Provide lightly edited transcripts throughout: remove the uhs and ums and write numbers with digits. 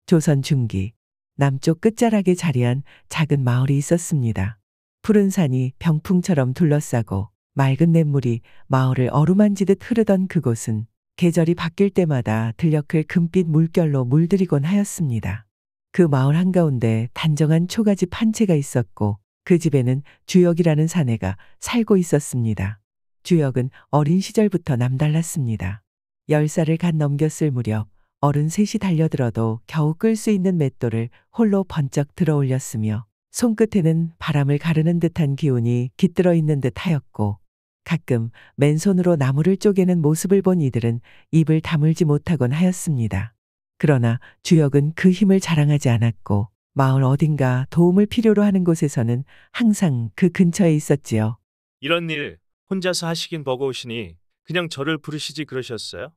조선 중기 남쪽 끝자락에 자리한 작은 마을이 있었습니다. 푸른 산이 병풍처럼 둘러싸고 맑은 냇물이 마을을 어루만지듯 흐르던 그곳은 계절이 바뀔 때마다 들녘을 금빛 물결로 물들이곤 하였습니다. 그 마을 한가운데 단정한 초가집 한 채가 있었고 그 집에는 주역이라는 사내가 살고 있었습니다. 주역은 어린 시절부터 남달랐습니다. 10살을 갓 넘겼을 무렵 어른 셋이 달려들어도 겨우 끌 수 있는 맷돌을 홀로 번쩍 들어 올렸으며 손끝에는 바람을 가르는 듯한 기운이 깃들어 있는 듯 하였고 가끔 맨손으로 나무를 쪼개는 모습을 본 이들은 입을 다물지 못하곤 하였습니다. 그러나 주역은 그 힘을 자랑하지 않았고 마을 어딘가 도움을 필요로 하는 곳에서는 항상 그 근처에 있었지요. 이런 일 혼자서 하시긴 버거우시니 그냥 저를 부르시지 그러셨어요?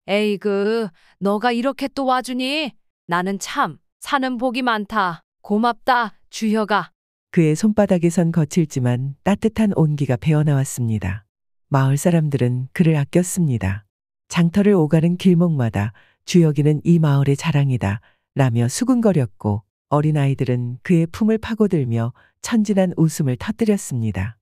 에이그, 너가 이렇게 또 와주니? 나는 참 사는 복이 많다. 고맙다, 주혁아. 그의 손바닥에선 거칠지만 따뜻한 온기가 배어나왔습니다. 마을 사람들은 그를 아꼈습니다. 장터를 오가는 길목마다 주혁이는 이 마을의 자랑이다 라며 수군거렸고 어린아이들은 그의 품을 파고들며 천진한 웃음을 터뜨렸습니다.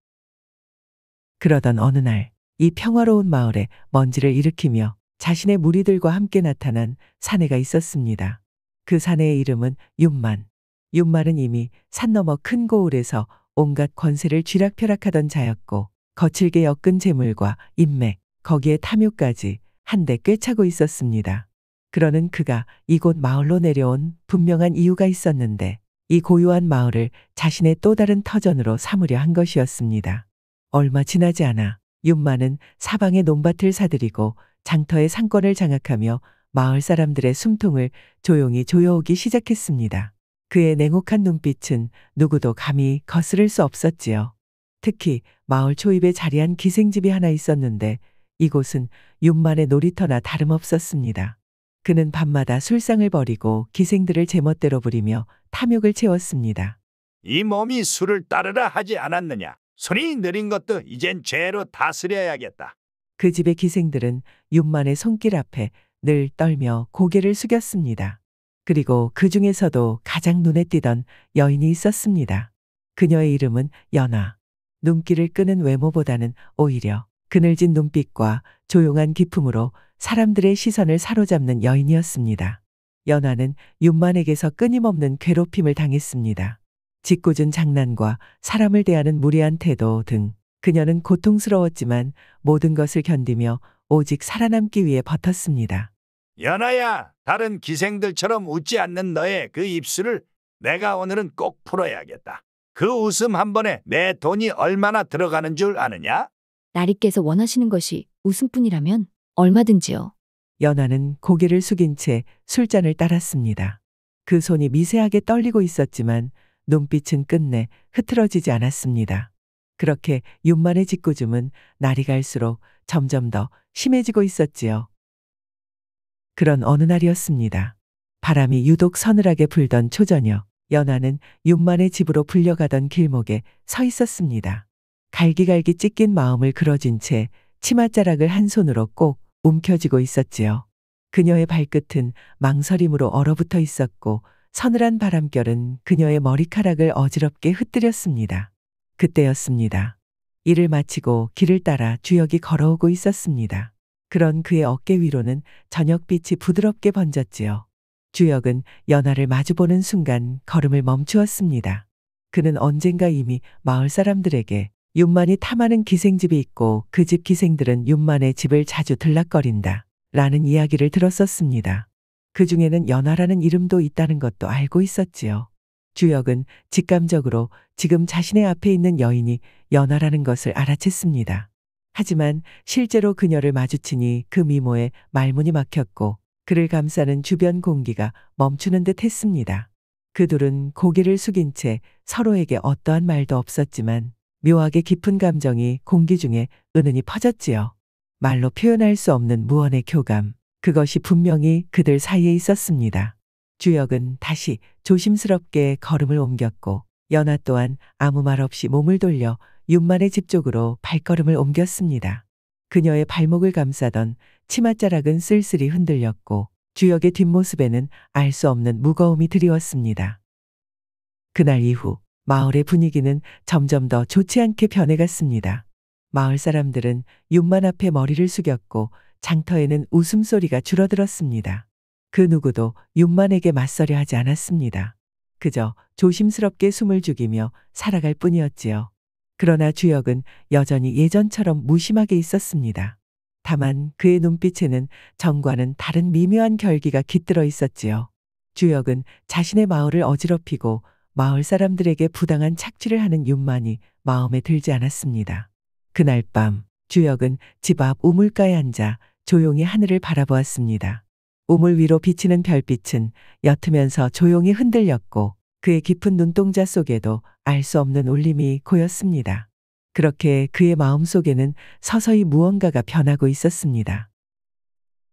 그러던 어느 날 이 평화로운 마을에 먼지를 일으키며 자신의 무리들과 함께 나타난 사내가 있었습니다. 그 사내의 이름은 윤만. 윤만은 이미 산 너머 큰 고을에서 온갖 권세를 쥐락펴락하던 자였고 거칠게 엮은 재물과 인맥, 거기에 탐욕까지 한데 꿰차고 있었습니다. 그러는 그가 이곳 마을로 내려온 분명한 이유가 있었는데 이 고요한 마을을 자신의 또 다른 터전으로 삼으려 한 것이었습니다. 얼마 지나지 않아 윤만은 사방의 논밭을 사들이고 장터의 상권을 장악하며 마을 사람들의 숨통을 조용히 조여오기 시작했습니다. 그의 냉혹한 눈빛은 누구도 감히 거스를 수 없었지요. 특히 마을 초입에 자리한 기생집이 하나 있었는데 이곳은 윤만의 놀이터나 다름없었습니다. 그는 밤마다 술상을 벌이고 기생들을 제멋대로 부리며 탐욕을 채웠습니다. 이 몸이 술을 따르라 하지 않았느냐? 손이 느린 것도 이젠 죄로 다스려야겠다. 그 집의 기생들은 윤만의 손길 앞에 늘 떨며 고개를 숙였습니다. 그리고 그 중에서도 가장 눈에 띄던 여인이 있었습니다. 그녀의 이름은 연화. 눈길을 끄는 외모보다는 오히려 그늘진 눈빛과 조용한 기품으로 사람들의 시선을 사로잡는 여인이었습니다. 연화는 윤만에게서 끊임없는 괴롭힘을 당했습니다. 짓궂은 장난과 사람을 대하는 무례한 태도 등 그녀는 고통스러웠지만 모든 것을 견디며 오직 살아남기 위해 버텼습니다. 연아야, 다른 기생들처럼 웃지 않는 너의 그 입술을 내가 오늘은 꼭 풀어야겠다. 그 웃음 한 번에 내 돈이 얼마나 들어가는 줄 아느냐? 나리께서 원하시는 것이 웃음뿐이라면 얼마든지요. 연화는 고개를 숙인 채 술잔을 따랐습니다. 그 손이 미세하게 떨리고 있었지만 눈빛은 끝내 흐트러지지 않았습니다. 그렇게 윤만의 짓궂음은 날이 갈수록 점점 더 심해지고 있었지요. 그런 어느 날이었습니다. 바람이 유독 서늘하게 불던 초저녁, 연화는 윤만의 집으로 불려가던 길목에 서 있었습니다. 갈기갈기 찢긴 마음을 그려진 채 치맛자락을 한 손으로 꼭 움켜쥐고 있었지요. 그녀의 발끝은 망설임으로 얼어붙어 있었고 서늘한 바람결은 그녀의 머리카락을 어지럽게 흩뜨렸습니다. 그때였습니다. 일을 마치고 길을 따라 주역이 걸어오고 있었습니다. 그런 그의 어깨 위로는 저녁빛이 부드럽게 번졌지요. 주역은 연화를 마주보는 순간 걸음을 멈추었습니다. 그는 언젠가 이미 마을 사람들에게 윤만이 탐하는 기생집이 있고 그 집 기생들은 윤만의 집을 자주 들락거린다 라는 이야기를 들었었습니다. 그 중에는 연화라는 이름도 있다는 것도 알고 있었지요. 주역은 직감적으로 지금 자신의 앞에 있는 여인이 연화라는 것을 알아챘습니다. 하지만 실제로 그녀를 마주치니 그 미모에 말문이 막혔고 그를 감싸는 주변 공기가 멈추는 듯 했습니다. 그 둘은 고개를 숙인 채 서로에게 어떠한 말도 없었지만 묘하게 깊은 감정이 공기 중에 은은히 퍼졌지요. 말로 표현할 수 없는 무언의 교감, 그것이 분명히 그들 사이에 있었습니다. 주역은 다시 조심스럽게 걸음을 옮겼고 연화 또한 아무 말 없이 몸을 돌려 윤만의 집 쪽으로 발걸음을 옮겼습니다. 그녀의 발목을 감싸던 치맛자락은 쓸쓸히 흔들렸고 주역의 뒷모습에는 알 수 없는 무거움이 드리웠습니다. 그날 이후 마을의 분위기는 점점 더 좋지 않게 변해갔습니다. 마을 사람들은 윤만 앞에 머리를 숙였고 장터에는 웃음소리가 줄어들었습니다. 그 누구도 윤만에게 맞서려 하지 않았습니다. 그저 조심스럽게 숨을 죽이며 살아갈 뿐이었지요. 그러나 주역은 여전히 예전처럼 무심하게 있었습니다. 다만 그의 눈빛에는 전과는 다른 미묘한 결기가 깃들어 있었지요. 주역은 자신의 마을을 어지럽히고 마을 사람들에게 부당한 착취를 하는 윤만이 마음에 들지 않았습니다. 그날 밤 주역은 집 앞 우물가에 앉아 조용히 하늘을 바라보았습니다. 우물 위로 비치는 별빛은 옅으면서 조용히 흔들렸고 그의 깊은 눈동자 속에도 알 수 없는 울림이 고였습니다. 그렇게 그의 마음속에는 서서히 무언가가 변하고 있었습니다.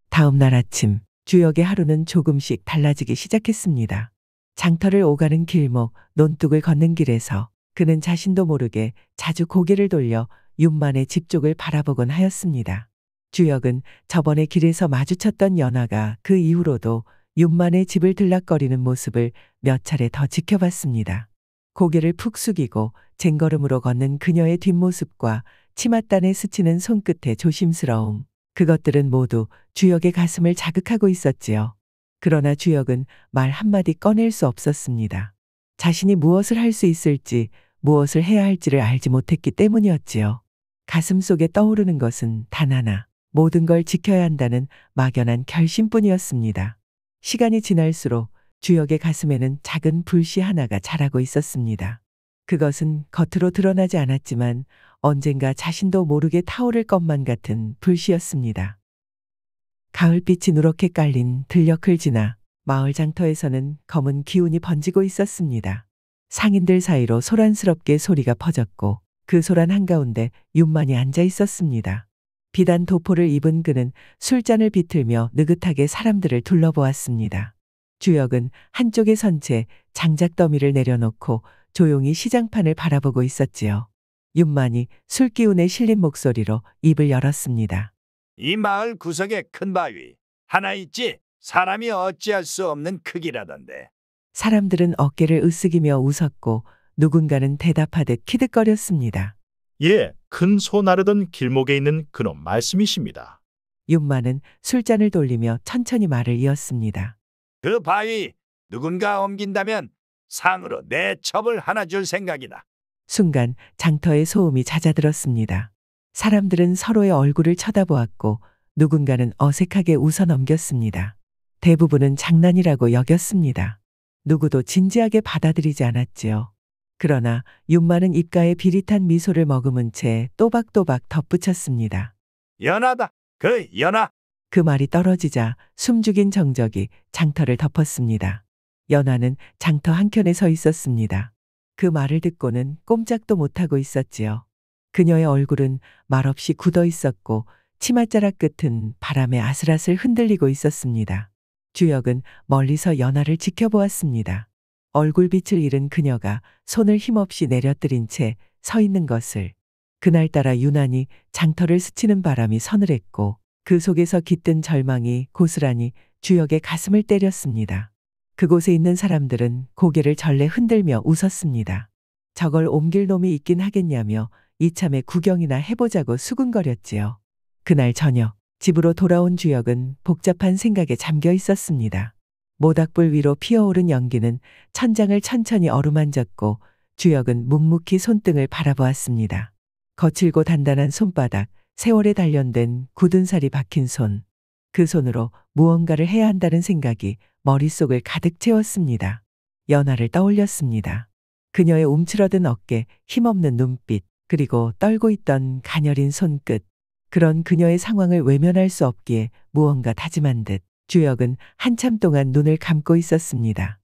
다음 날 아침 주역의 하루는 조금씩 달라지기 시작했습니다. 장터를 오가는 길목, 논둑을 걷는 길에서 그는 자신도 모르게 자주 고개를 돌려 윤만의 집 쪽을 바라보곤 하였습니다. 주역은 저번에 길에서 마주쳤던 연화가 그 이후로도 윤만의 집을 들락거리는 모습을 몇 차례 더 지켜봤습니다. 고개를 푹 숙이고 쟁걸음으로 걷는 그녀의 뒷모습과 치맛단에 스치는 손끝의 조심스러움, 그것들은 모두 주역의 가슴을 자극하고 있었지요. 그러나 주역은 말 한마디 꺼낼 수 없었습니다. 자신이 무엇을 할 수 있을지, 무엇을 해야 할지를 알지 못했기 때문이었지요. 가슴 속에 떠오르는 것은 단 하나, 모든 걸 지켜야 한다는 막연한 결심뿐이었습니다. 시간이 지날수록 주역의 가슴에는 작은 불씨 하나가 자라고 있었습니다. 그것은 겉으로 드러나지 않았지만 언젠가 자신도 모르게 타오를 것만 같은 불씨였습니다. 가을빛이 누렇게 깔린 들녘을 지나 마을 장터에서는 검은 기운이 번지고 있었습니다. 상인들 사이로 소란스럽게 소리가 퍼졌고 그 소란 한가운데 윤만이 앉아 있었습니다. 비단 도포를 입은 그는 술잔을 비틀며 느긋하게 사람들을 둘러보았습니다. 주역은 한쪽에 선 채 장작 더미를 내려놓고 조용히 시장판을 바라보고 있었지요. 윤만이 술기운에 실린 목소리로 입을 열었습니다. 이 마을 구석에 큰 바위 하나 있지? 사람이 어찌할 수 없는 크기라던데. 사람들은 어깨를 으쓱이며 웃었고 누군가는 대답하듯 키득거렸습니다. 예, 큰 소 나르던 길목에 있는 그놈 말씀이십니다. 윤만은 술잔을 돌리며 천천히 말을 이었습니다. 그 바위 누군가 옮긴다면 상으로 내 첩을 하나 줄 생각이다. 순간 장터의 소음이 잦아들었습니다. 사람들은 서로의 얼굴을 쳐다보았고 누군가는 어색하게 웃어 넘겼습니다. 대부분은 장난이라고 여겼습니다. 누구도 진지하게 받아들이지 않았지요. 그러나 윤만은 입가에 비릿한 미소를 머금은 채 또박또박 덧붙였습니다. 연하다. 그 연하. 그 말이 떨어지자 숨죽인 정적이 장터를 덮었습니다. 연화는 장터 한켠에 서 있었습니다. 그 말을 듣고는 꼼짝도 못하고 있었지요. 그녀의 얼굴은 말없이 굳어 있었고 치맛자락 끝은 바람에 아슬아슬 흔들리고 있었습니다. 주역은 멀리서 연화를 지켜보았습니다. 얼굴빛을 잃은 그녀가 손을 힘없이 내려뜨린 채 서 있는 것을. 그날따라 유난히 장터를 스치는 바람이 서늘했고 그 속에서 깃든 절망이 고스란히 주역의 가슴을 때렸습니다. 그곳에 있는 사람들은 고개를 절레 흔들며 웃었습니다. 저걸 옮길 놈이 있긴 하겠냐며 이참에 구경이나 해보자고 수군거렸지요. 그날 저녁 집으로 돌아온 주역은 복잡한 생각에 잠겨 있었습니다. 모닥불 위로 피어오른 연기는 천장을 천천히 어루만졌고 주역은 묵묵히 손등을 바라보았습니다. 거칠고 단단한 손바닥, 세월에 단련된 굳은 살이 박힌 손. 그 손으로 무언가를 해야 한다는 생각이 머릿속을 가득 채웠습니다. 연화를 떠올렸습니다. 그녀의 움츠러든 어깨, 힘없는 눈빛, 그리고 떨고 있던 가녀린 손끝. 그런 그녀의 상황을 외면할 수 없기에 무언가 다짐한 듯 주역은 한참 동안 눈을 감고 있었습니다.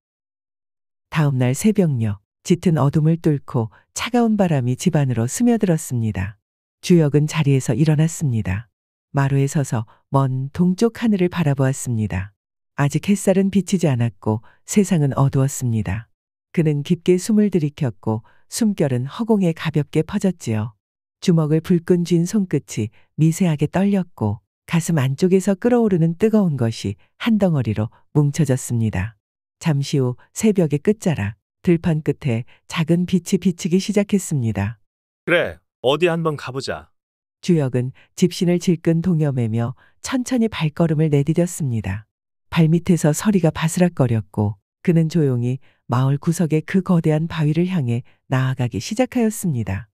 다음 날 새벽녘, 짙은 어둠을 뚫고 차가운 바람이 집 안으로 스며들었습니다. 주역은 자리에서 일어났습니다. 마루에 서서 먼 동쪽 하늘을 바라보았습니다. 아직 햇살은 비치지 않았고 세상은 어두웠습니다. 그는 깊게 숨을 들이켰고 숨결은 허공에 가볍게 퍼졌지요. 주먹을 불끈 쥔 손끝이 미세하게 떨렸고 가슴 안쪽에서 끓어오르는 뜨거운 것이 한 덩어리로 뭉쳐졌습니다. 잠시 후 새벽의 끝자락, 들판 끝에 작은 빛이 비치기 시작했습니다. 그래, 어디 한번 가보자. 주역은 집신을 질끈 동여매며 천천히 발걸음을 내디뎠습니다. 발밑에서 서리가 바스락거렸고 그는 조용히 마을 구석의 그 거대한 바위를 향해 나아가기 시작하였습니다.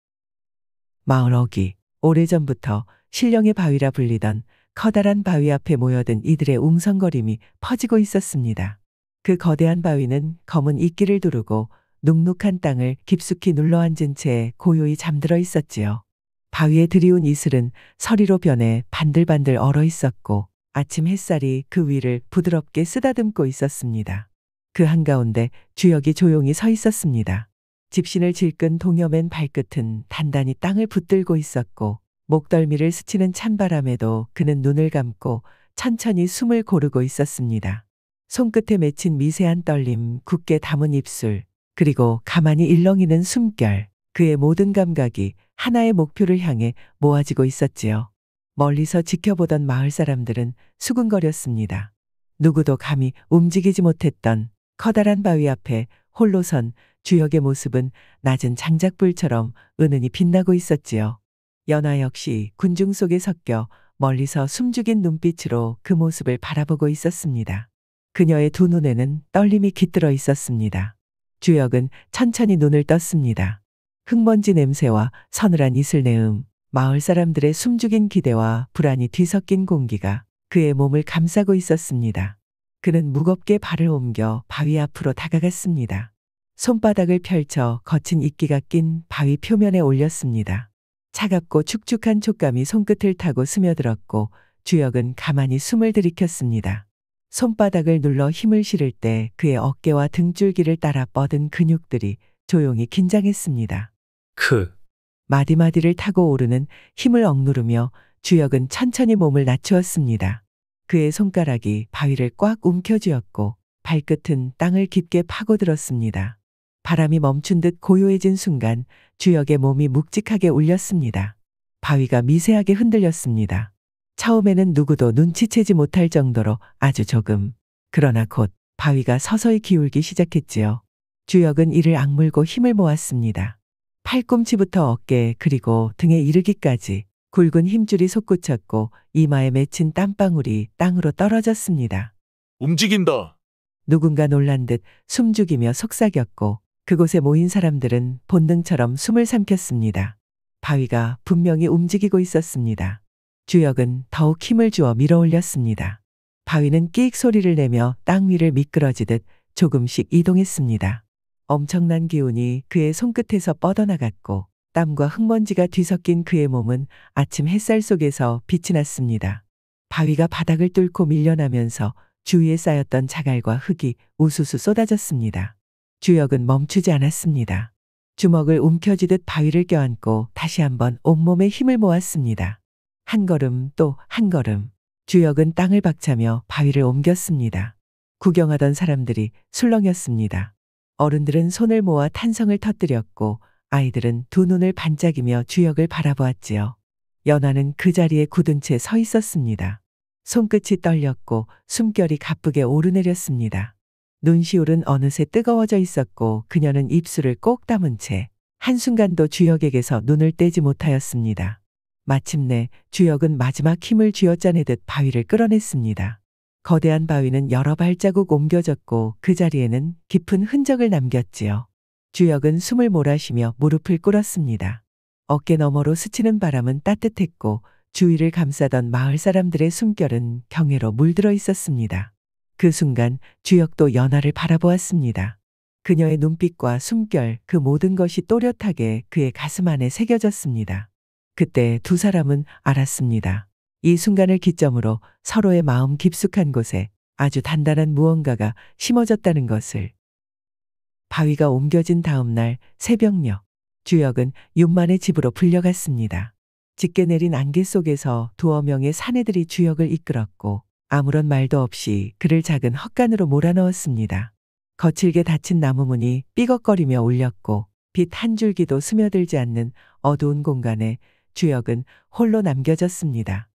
마을 어귀, 오래전부터 신령의 바위라 불리던 커다란 바위 앞에 모여든 이들의 웅성거림이 퍼지고 있었습니다. 그 거대한 바위는 검은 이끼를 두르고 눅눅한 땅을 깊숙이 눌러앉은 채 고요히 잠들어 있었지요. 바위에 들이운 이슬은 서리로 변해 반들반들 얼어 있었고 아침 햇살이 그 위를 부드럽게 쓰다듬고 있었습니다. 그 한가운데 주역이 조용히 서 있었습니다. 집신을 질끈 동여맨 발끝은 단단히 땅을 붙들고 있었고 목덜미를 스치는 찬바람에도 그는 눈을 감고 천천히 숨을 고르고 있었습니다. 손끝에 맺힌 미세한 떨림, 굳게 담은 입술, 그리고 가만히 일렁이는 숨결, 그의 모든 감각이 하나의 목표를 향해 모아지고 있었지요. 멀리서 지켜보던 마을 사람들은 수군거렸습니다. 누구도 감히 움직이지 못했던 커다란 바위 앞에 홀로 선 주역의 모습은 낮은 장작불처럼 은은히 빛나고 있었지요. 연화 역시 군중 속에 섞여 멀리서 숨죽인 눈빛으로 그 모습을 바라보고 있었습니다. 그녀의 두 눈에는 떨림이 깃들어 있었습니다. 주역은 천천히 눈을 떴습니다. 흙먼지 냄새와 서늘한 이슬 내음, 마을 사람들의 숨죽인 기대와 불안이 뒤섞인 공기가 그의 몸을 감싸고 있었습니다. 그는 무겁게 발을 옮겨 바위 앞으로 다가갔습니다. 손바닥을 펼쳐 거친 이끼가 낀 바위 표면에 올렸습니다. 차갑고 축축한 촉감이 손끝을 타고 스며들었고 주역은 가만히 숨을 들이켰습니다. 손바닥을 눌러 힘을 실을 때 그의 어깨와 등줄기를 따라 뻗은 근육들이 조용히 긴장했습니다. 마디마디를 타고 오르는 힘을 억누르며 주역은 천천히 몸을 낮추었습니다. 그의 손가락이 바위를 꽉 움켜쥐었고 발끝은 땅을 깊게 파고들었습니다. 바람이 멈춘 듯 고요해진 순간 주역의 몸이 묵직하게 울렸습니다. 바위가 미세하게 흔들렸습니다. 처음에는 누구도 눈치채지 못할 정도로 아주 조금. 그러나 곧 바위가 서서히 기울기 시작했지요. 주역은 이를 악물고 힘을 모았습니다. 팔꿈치부터 어깨 그리고 등에 이르기까지 굵은 힘줄이 솟구쳤고 이마에 맺힌 땀방울이 땅으로 떨어졌습니다. 움직인다. 누군가 놀란 듯 숨죽이며 속삭였고 그곳에 모인 사람들은 본능처럼 숨을 삼켰습니다. 바위가 분명히 움직이고 있었습니다. 주역은 더욱 힘을 주어 밀어 올렸습니다. 바위는 끽 소리를 내며 땅 위를 미끄러지듯 조금씩 이동했습니다. 엄청난 기운이 그의 손끝에서 뻗어나갔고 땀과 흙먼지가 뒤섞인 그의 몸은 아침 햇살 속에서 빛이 났습니다. 바위가 바닥을 뚫고 밀려나면서 주위에 쌓였던 자갈과 흙이 우수수 쏟아졌습니다. 주역은 멈추지 않았습니다. 주먹을 움켜쥐듯 바위를 껴안고 다시 한번 온몸에 힘을 모았습니다. 한 걸음 또 한 걸음. 주역은 땅을 박차며 바위를 옮겼습니다. 구경하던 사람들이 술렁였습니다. 어른들은 손을 모아 탄성을 터뜨렸고 아이들은 두 눈을 반짝이며 주역을 바라보았지요. 연화는 그 자리에 굳은 채 서 있었습니다. 손끝이 떨렸고 숨결이 가쁘게 오르내렸습니다. 눈시울은 어느새 뜨거워져 있었고 그녀는 입술을 꼭 다문 채 한순간도 주역에게서 눈을 떼지 못하였습니다. 마침내 주역은 마지막 힘을 쥐어짜내듯 바위를 끌어냈습니다. 거대한 바위는 여러 발자국 옮겨졌고 그 자리에는 깊은 흔적을 남겼지요. 주역은 숨을 몰아쉬며 무릎을 꿇었습니다. 어깨 너머로 스치는 바람은 따뜻했고 주위를 감싸던 마을 사람들의 숨결은 경외로 물들어 있었습니다. 그 순간 주역도 연화를 바라보았습니다. 그녀의 눈빛과 숨결 그 모든 것이 또렷하게 그의 가슴 안에 새겨졌습니다. 그때 두 사람은 알았습니다. 이 순간을 기점으로 서로의 마음 깊숙한 곳에 아주 단단한 무언가가 심어졌다는 것을. 바위가 옮겨진 다음 날 새벽녘 주역은 윤만의 집으로 불려갔습니다. 짙게 내린 안개 속에서 두어 명의 사내들이 주역을 이끌었고 아무런 말도 없이 그를 작은 헛간으로 몰아넣었습니다. 거칠게 닫힌 나무문이 삐걱거리며 울렸고 빛 한 줄기도 스며들지 않는 어두운 공간에 주역은 홀로 남겨졌습니다.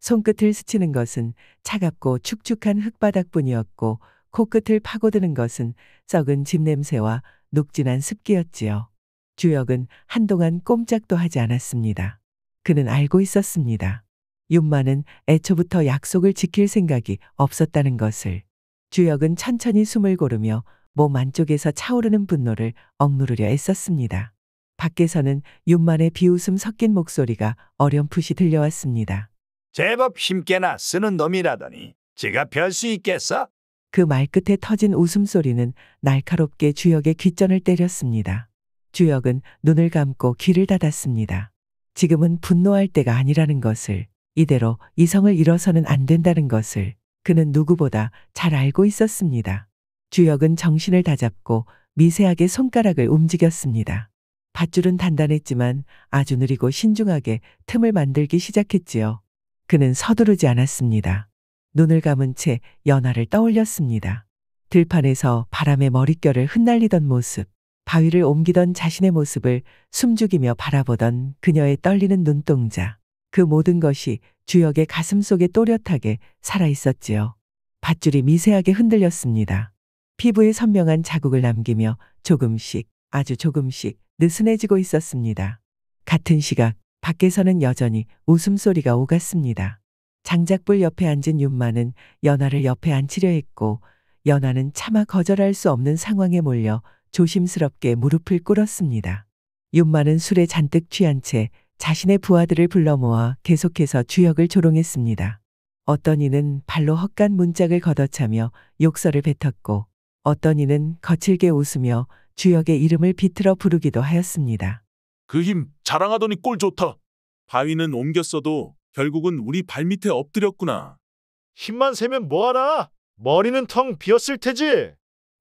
손끝을 스치는 것은 차갑고 축축한 흙바닥뿐이었고 코끝을 파고드는 것은 썩은 집 냄새와 녹진한 습기였지요. 주혁은 한동안 꼼짝도 하지 않았습니다. 그는 알고 있었습니다. 윤마는 애초부터 약속을 지킬 생각이 없었다는 것을. 주혁은 천천히 숨을 고르며 몸 안쪽에서 차오르는 분노를 억누르려 애썼습니다. 밖에서는 윤만의 비웃음 섞인 목소리가 어렴풋이 들려왔습니다. 제법 힘께나 쓰는 놈이라더니 지가 별 수 있겠어? 그 말끝에 터진 웃음소리는 날카롭게 주혁의 귓전을 때렸습니다. 주혁은 눈을 감고 귀를 닫았습니다. 지금은 분노할 때가 아니라는 것을, 이대로 이성을 잃어서는 안 된다는 것을 그는 누구보다 잘 알고 있었습니다. 주혁은 정신을 다잡고 미세하게 손가락을 움직였습니다. 밧줄은 단단했지만 아주 느리고 신중하게 틈을 만들기 시작했지요. 그는 서두르지 않았습니다. 눈을 감은 채 연화를 떠올렸습니다. 들판에서 바람에 머릿결을 흩날리던 모습, 바위를 옮기던 자신의 모습을 숨죽이며 바라보던 그녀의 떨리는 눈동자. 그 모든 것이 주혁의 가슴 속에 또렷하게 살아있었지요. 밧줄이 미세하게 흔들렸습니다. 피부에 선명한 자국을 남기며 조금씩, 아주 조금씩 느슨해지고 있었습니다. 같은 시각 밖에서는 여전히 웃음소리가 오갔습니다. 장작불 옆에 앉은 윤마는 연화를 옆에 앉히려 했고 연화는 차마 거절할 수 없는 상황에 몰려 조심스럽게 무릎을 꿇었습니다. 윤마는 술에 잔뜩 취한 채 자신의 부하들을 불러 모아 계속해서 주혁을 조롱했습니다. 어떤 이는 발로 헛간 문짝을 걷어차며 욕설을 뱉었고 어떤 이는 거칠게 웃으며 주혁의 이름을 비틀어 부르기도 하였습니다. 그 힘 자랑하더니 꼴 좋다. 바위는 옮겼어도 결국은 우리 발밑에 엎드렸구나. 힘만 세면 뭐하나? 머리는 텅 비었을 테지.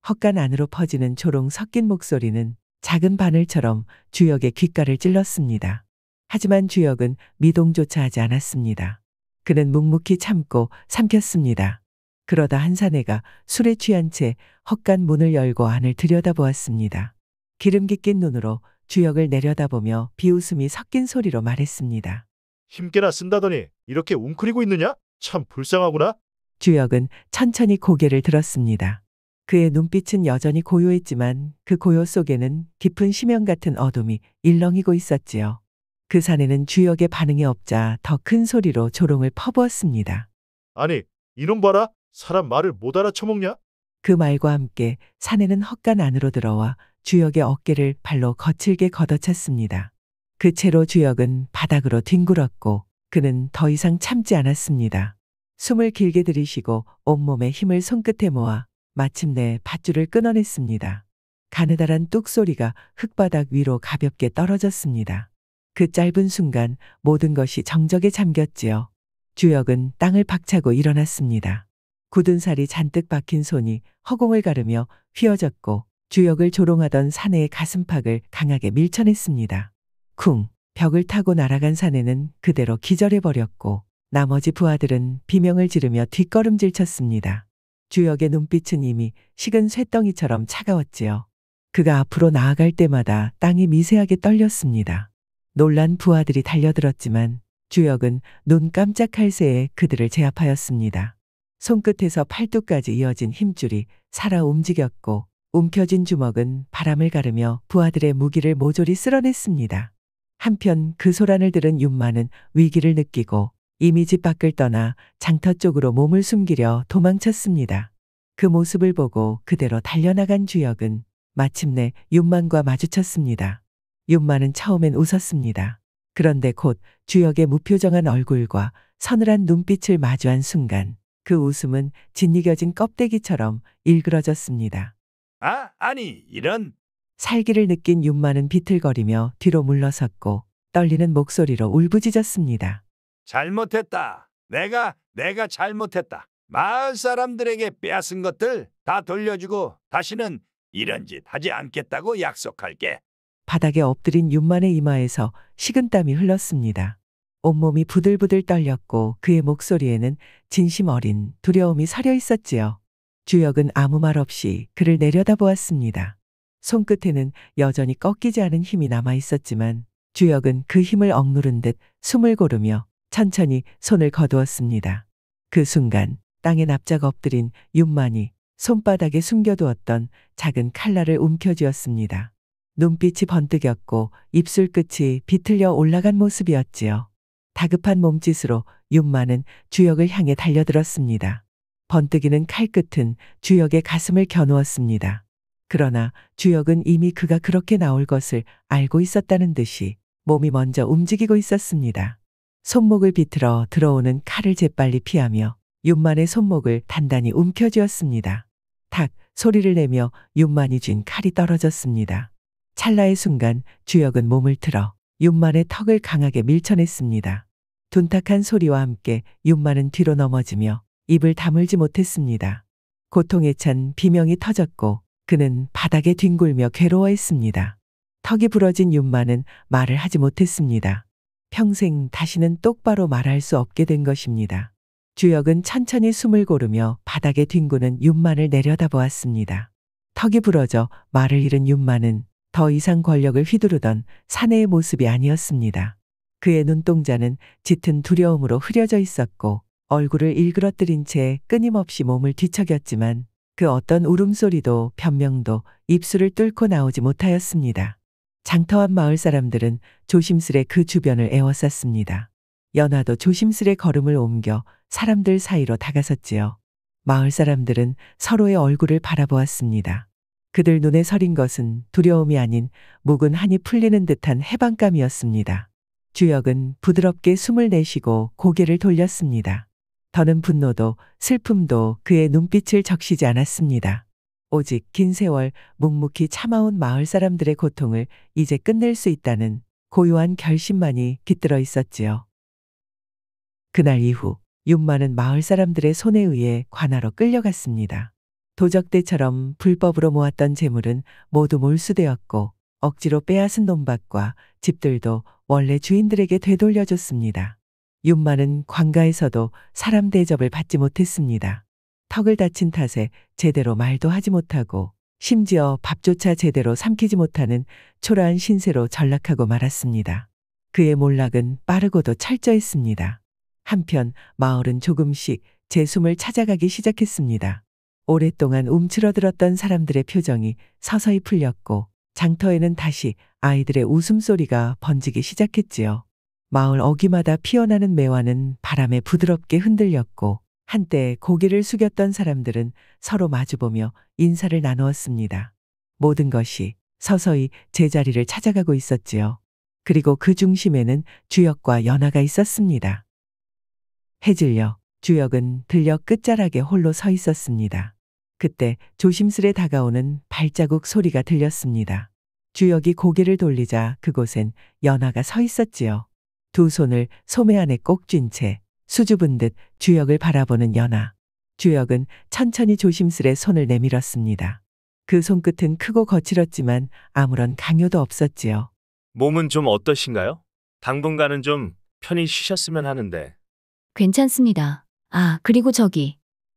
헛간 안으로 퍼지는 조롱 섞인 목소리는 작은 바늘처럼 주혁의 귓가를 찔렀습니다. 하지만 주혁은 미동조차 하지 않았습니다. 그는 묵묵히 참고 삼켰습니다. 그러다 한 사내가 술에 취한 채 헛간 문을 열고 안을 들여다보았습니다. 기름기 낀 눈으로 주혁을 내려다보며 비웃음이 섞인 소리로 말했습니다. 힘께나 쓴다더니 이렇게 웅크리고 있느냐? 참 불쌍하구나. 주혁은 천천히 고개를 들었습니다. 그의 눈빛은 여전히 고요했지만 그 고요 속에는 깊은 심연 같은 어둠이 일렁이고 있었지요. 그 사내는 주혁의 반응이 없자 더 큰 소리로 조롱을 퍼부었습니다. 아니, 이놈 봐라. 사람 말을 못 알아쳐먹냐? 그 말과 함께 사내는 헛간 안으로 들어와 주혁의 어깨를 발로 거칠게 걷어찼습니다. 그 채로 주혁은 바닥으로 뒹굴었고 그는 더 이상 참지 않았습니다. 숨을 길게 들이쉬고 온몸에 힘을 손끝에 모아 마침내 밧줄을 끊어냈습니다. 가느다란 뚝 소리가 흙바닥 위로 가볍게 떨어졌습니다. 그 짧은 순간 모든 것이 정적에 잠겼지요. 주혁은 땅을 박차고 일어났습니다. 굳은 살이 잔뜩 박힌 손이 허공을 가르며 휘어졌고 주혁을 조롱하던 사내의 가슴팍을 강하게 밀쳐냈습니다. 쿵! 벽을 타고 날아간 사내는 그대로 기절해버렸고 나머지 부하들은 비명을 지르며 뒷걸음질 쳤습니다. 주혁의 눈빛은 이미 식은 쇠덩이처럼 차가웠지요. 그가 앞으로 나아갈 때마다 땅이 미세하게 떨렸습니다. 놀란 부하들이 달려들었지만 주혁은 눈 깜짝할 새에 그들을 제압하였습니다. 손끝에서 팔뚝까지 이어진 힘줄이 살아 움직였고 움켜진 주먹은 바람을 가르며 부하들의 무기를 모조리 쓸어냈습니다. 한편 그 소란을 들은 윤마는 위기를 느끼고 이미 집 밖을 떠나 장터 쪽으로 몸을 숨기려 도망쳤습니다. 그 모습을 보고 그대로 달려나간 주혁은 마침내 윤만과 마주쳤습니다. 윤만은 처음엔 웃었습니다. 그런데 곧 주혁의 무표정한 얼굴과 서늘한 눈빛을 마주한 순간 그 웃음은 짓이겨진 껍데기처럼 일그러졌습니다. 아니 이런. 살기를 느낀 윤만은 비틀거리며 뒤로 물러섰고 떨리는 목소리로 울부짖었습니다. 잘못했다. 내가 잘못했다. 마을 사람들에게 빼앗은 것들 다 돌려주고 다시는 이런 짓 하지 않겠다고 약속할게. 바닥에 엎드린 윤만의 이마에서 식은땀이 흘렀습니다. 온몸이 부들부들 떨렸고 그의 목소리에는 진심 어린 두려움이 서려 있었지요. 주혁은 아무 말 없이 그를 내려다보았습니다. 손끝에는 여전히 꺾이지 않은 힘이 남아 있었지만 주혁은 그 힘을 억누른 듯 숨을 고르며 천천히 손을 거두었습니다. 그 순간 땅에 납작 엎드린 윤만이 손바닥에 숨겨두었던 작은 칼날을 움켜쥐었습니다. 눈빛이 번뜩였고 입술 끝이 비틀려 올라간 모습이었지요. 다급한 몸짓으로 윤만은 주역을 향해 달려들었습니다. 번뜩이는 칼끝은 주역의 가슴을 겨누었습니다. 그러나 주역은 이미 그가 그렇게 나올 것을 알고 있었다는 듯이 몸이 먼저 움직이고 있었습니다. 손목을 비틀어 들어오는 칼을 재빨리 피하며 윤만의 손목을 단단히 움켜쥐었습니다. 탁 소리를 내며 윤만이 쥔 칼이 떨어졌습니다. 찰나의 순간 주역은 몸을 틀어 윤만의 턱을 강하게 밀쳐냈습니다. 둔탁한 소리와 함께 윤만은 뒤로 넘어지며 입을 다물지 못했습니다. 고통에 찬 비명이 터졌고 그는 바닥에 뒹굴며 괴로워했습니다. 턱이 부러진 윤만은 말을 하지 못했습니다. 평생 다시는 똑바로 말할 수 없게 된 것입니다. 주역은 천천히 숨을 고르며 바닥에 뒹구는 윤만을 내려다보았습니다. 턱이 부러져 말을 잃은 윤만은 더 이상 권력을 휘두르던 사내의 모습이 아니었습니다. 그의 눈동자는 짙은 두려움으로 흐려져 있었고 얼굴을 일그러뜨린 채 끊임없이 몸을 뒤척였지만 그 어떤 울음소리도 변명도 입술을 뚫고 나오지 못하였습니다. 장터한 마을 사람들은 조심스레 그 주변을 에워쌌습니다. 연화도 조심스레 걸음을 옮겨 사람들 사이로 다가섰지요. 마을 사람들은 서로의 얼굴을 바라보았습니다. 그들 눈에 서린 것은 두려움이 아닌 묵은 한이 풀리는 듯한 해방감이었습니다. 주역은 부드럽게 숨을 내쉬고 고개를 돌렸습니다. 더는 분노도 슬픔도 그의 눈빛을 적시지 않았습니다. 오직 긴 세월 묵묵히 참아온 마을 사람들의 고통을 이제 끝낼 수 있다는 고요한 결심만이 깃들어 있었지요. 그날 이후 윤만은 마을 사람들의 손에 의해 관하로 끌려갔습니다. 도적대처럼 불법으로 모았던 재물은 모두 몰수되었고 억지로 빼앗은 논밭과 집들도 원래 주인들에게 되돌려줬습니다. 윤만은 관가에서도 사람 대접을 받지 못했습니다. 턱을 다친 탓에 제대로 말도 하지 못하고 심지어 밥조차 제대로 삼키지 못하는 초라한 신세로 전락하고 말았습니다. 그의 몰락은 빠르고도 철저했습니다. 한편 마을은 조금씩 제 숨을 찾아가기 시작했습니다. 오랫동안 움츠러들었던 사람들의 표정이 서서히 풀렸고 장터에는 다시 아이들의 웃음소리가 번지기 시작했지요. 마을 어귀마다 피어나는 매화는 바람에 부드럽게 흔들렸고 한때 고개를 숙였던 사람들은 서로 마주보며 인사를 나누었습니다. 모든 것이 서서히 제자리를 찾아가고 있었지요. 그리고 그 중심에는 주역과 연화가 있었습니다. 해질녘 주역은 들녘 끝자락에 홀로 서 있었습니다. 그때 조심스레 다가오는 발자국 소리가 들렸습니다. 주역이 고개를 돌리자 그곳엔 연화가 서 있었지요. 두 손을 소매 안에 꼭 쥔 채 수줍은 듯 주역을 바라보는 연화. 주역은 천천히 조심스레 손을 내밀었습니다. 그 손끝은 크고 거칠었지만 아무런 강요도 없었지요. 몸은 좀 어떠신가요? 당분간은 좀 편히 쉬셨으면 하는데. 괜찮습니다. 아, 그리고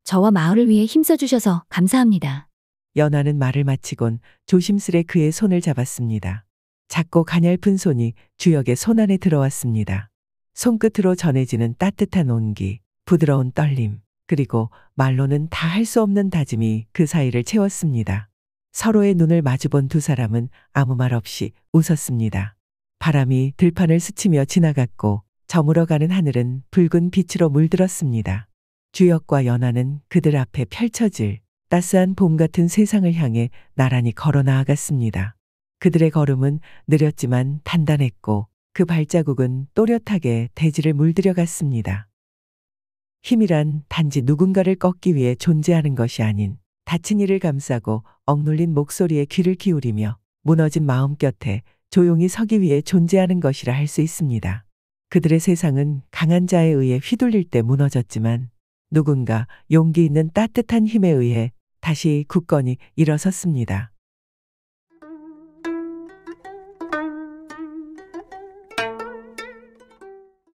저와 마을을 위해 힘써주셔서 감사합니다. 연화는 말을 마치곤 조심스레 그의 손을 잡았습니다. 작고 가냘픈 손이 주역의 손 안에 들어왔습니다. 손끝으로 전해지는 따뜻한 온기, 부드러운 떨림, 그리고 말로는 다 할 수 없는 다짐이 그 사이를 채웠습니다. 서로의 눈을 마주본 두 사람은 아무 말 없이 웃었습니다. 바람이 들판을 스치며 지나갔고 저물어가는 하늘은 붉은 빛으로 물들었습니다. 주역과 연화는 그들 앞에 펼쳐질 따스한 봄 같은 세상을 향해 나란히 걸어 나아갔습니다. 그들의 걸음은 느렸지만 단단했고 그 발자국은 또렷하게 대지를 물들여갔습니다. 힘이란 단지 누군가를 꺾기 위해 존재하는 것이 아닌 다친 이를 감싸고 억눌린 목소리에 귀를 기울이며 무너진 마음 곁에 조용히 서기 위해 존재하는 것이라 할 수 있습니다. 그들의 세상은 강한 자에 의해 휘둘릴 때 무너졌지만 누군가 용기 있는 따뜻한 힘에 의해 다시 굳건히 일어섰습니다.